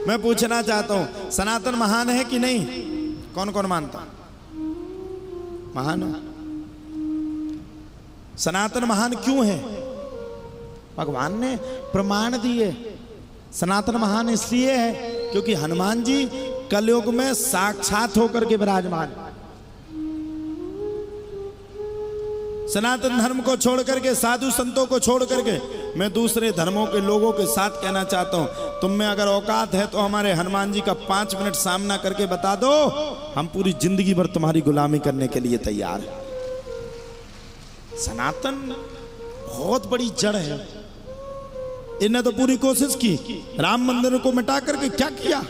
मैं पूछना चाहता हूं, सनातन महान है कि नहीं? कौन कौन मानता महान है? सनातन महान क्यों है? भगवान ने प्रमाण दिए। सनातन महान इसलिए है क्योंकि हनुमान जी कलयुग में साक्षात होकर के विराजमान। सनातन धर्म को छोड़ करके, साधु संतों को छोड़ करके मैं दूसरे धर्मों के लोगों के साथ कहना चाहता हूं, तुम में अगर औकात है तो हमारे हनुमान जी का 5 मिनट सामना करके बता दो, हम पूरी जिंदगी भर तुम्हारी गुलामी करने के लिए तैयार हैं। सनातन बहुत बड़ी जड़ है। इन्हें तो पूरी कोशिश की, राम मंदिर को मिटा करके क्या किया?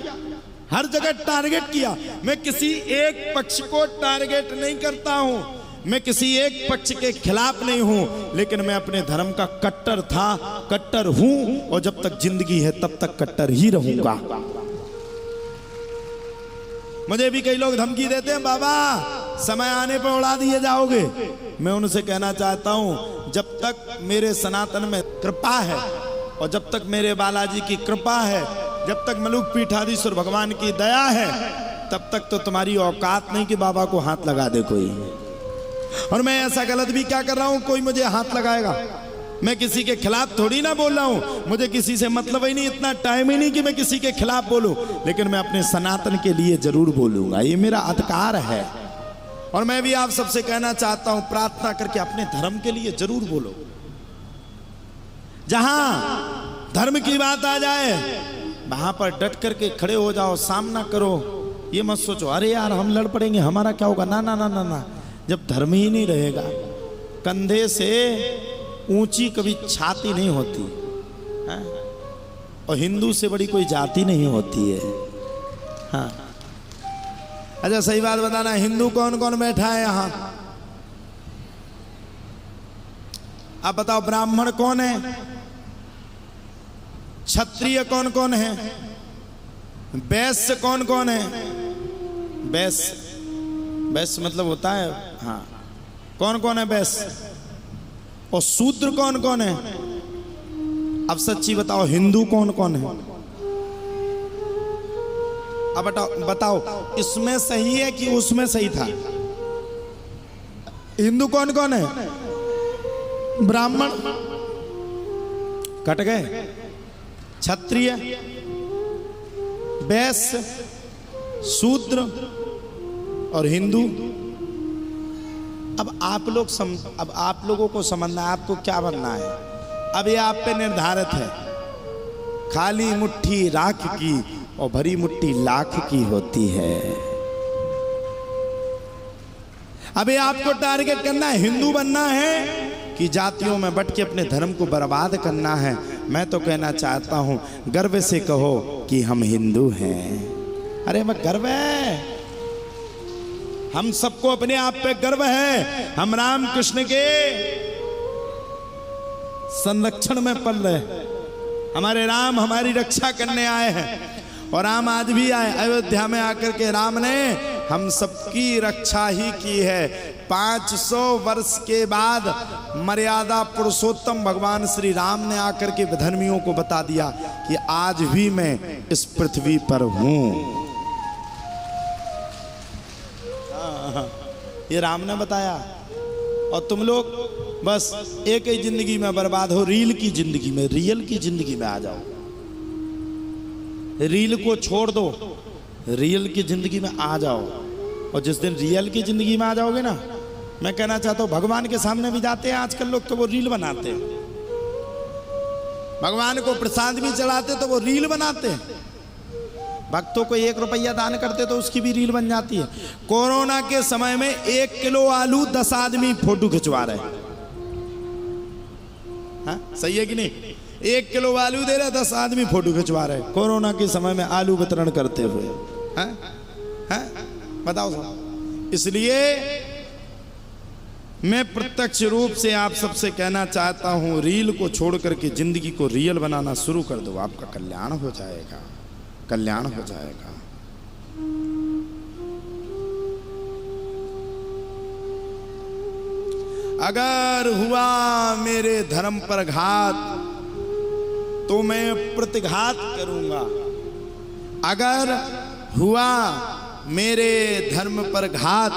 हर जगह टारगेट किया। मैं किसी एक पक्ष को टारगेट नहीं करता हूं, मैं किसी एक पक्ष के खिलाफ नहीं हूं, लेकिन मैं अपने धर्म का कट्टर था, कट्टर हूं, और जब तक जिंदगी है तब तक कट्टर ही रहूंगा। मुझे भी कई लोग धमकी देते हैं, बाबा समय आने पर उड़ा दिए जाओगे। मैं उनसे कहना चाहता हूं, जब तक मेरे सनातन में कृपा है और जब तक मेरे बालाजी की कृपा है, जब तक मलुक पीठाधीश्वर भगवान की दया है, तब तक तो तुम्हारी औकात नहीं कि बाबा को हाथ लगा दे कोई। और मैं ऐसा गलत भी क्या कर रहा हूं, कोई मुझे हाथ लगाएगा? मैं किसी के खिलाफ थोड़ी ना बोल रहा हूं, मुझे किसी से मतलब ही नहीं, इतना टाइम ही नहीं कि मैं किसी के खिलाफ बोलूं, लेकिन मैं अपने सनातन के लिए जरूर बोलूंगा, ये मेरा अधिकार है। और मैं भी आप सबसे कहना चाहता हूं, प्रार्थना करके अपने धर्म के लिए जरूर बोलो। जहां धर्म की बात आ जाए वहां पर डट करके खड़े हो जाओ, सामना करो। ये मत सोचो अरे यार हम लड़ पड़ेंगे, हमारा क्या होगा। ना ना ना ना ना, जब धर्म ही नहीं रहेगा, कंधे से ऊंची कभी छाती नहीं होती है? और हिंदू से बड़ी कोई जाति नहीं होती है। हाँ, अच्छा सही बात बताना, हिंदू कौन कौन बैठा है यहां? आप बताओ, ब्राह्मण कौन है? क्षत्रिय कौन कौन है? वैश्य कौन कौन है? वैश्य, वैश्य मतलब होता है, हाँ, कौन कौन है वैश्य? और शूद्र कौन कौन है? अब सच्ची बताओ, हिंदू कौन कौन है? अब बताओ इसमें सही है कि उसमें सही था? हिंदू कौन कौन है? ब्राह्मण कट गए, क्षत्रिय, वैश्य, शूद्र और हिंदू। अब आप लोगों को समझना है आपको क्या बनना है। अब ये आप पे निर्धारित है। खाली मुट्ठी राख की और भरी मुट्ठी लाख की होती है। अब ये आपको टारगेट करना है, हिंदू बनना है कि जातियों में बट के अपने धर्म को बर्बाद करना है। मैं तो कहना चाहता हूं, गर्व से कहो कि हम हिंदू हैं। अरे मैं गर्व है, हम सबको अपने आप पे गर्व है। हम राम कृष्ण के संरक्षण में पल रहे, हमारे राम हमारी रक्षा करने आए हैं। और राम आज भी आए, अयोध्या में आकर के राम ने हम सबकी रक्षा ही की है। 500 वर्ष के बाद मर्यादा पुरुषोत्तम भगवान श्री राम ने आकर के विधर्मियों को बता दिया कि आज भी मैं इस पृथ्वी पर हूं। ये राम ने बताया। और तुम लोग बस एक ही जिंदगी में बर्बाद हो, रील की जिंदगी में, रियल की जिंदगी में आ जाओ। रील को छोड़ दो, रियल की जिंदगी में आ जाओ। और जिस दिन रियल की जिंदगी में आ जाओगे ना, मैं कहना चाहता हूं, भगवान के सामने भी जाते हैं आजकल लोग तो वो रील बनाते हैं। भगवान को प्रसाद भी चढ़ाते तो वो रील बनाते हैं। भक्तों को 1 रुपया दान करते तो उसकी भी रील बन जाती है। कोरोना के समय में 1 किलो आलू 10 आदमी फोटो खिंचवा रहे हैं। हाँ, सही है कि नहीं? 1 किलो आलू दे रहे, 10 आदमी फोटो खिंचवा रहे हैं कोरोना के समय में आलू वितरण करते हुए। हाँ? हाँ? बताओ। इसलिए मैं प्रत्यक्ष रूप से आप सबसे कहना चाहता हूं, रील को छोड़ करके जिंदगी को रियल बनाना शुरू कर दो, आपका कल्याण हो जाएगा, कल्याण हो जाएगा। अगर हुआ मेरे धर्म पर घात तो मैं प्रतिघात करूंगा। अगर हुआ मेरे धर्म पर घात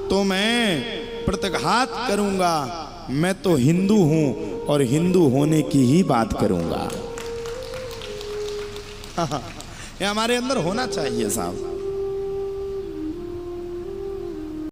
तो मैं प्रतिघात करूंगा। मैं तो हिंदू हूं और हिंदू होने की ही बात करूंगा। ये हमारे अंदर होना चाहिए साहब।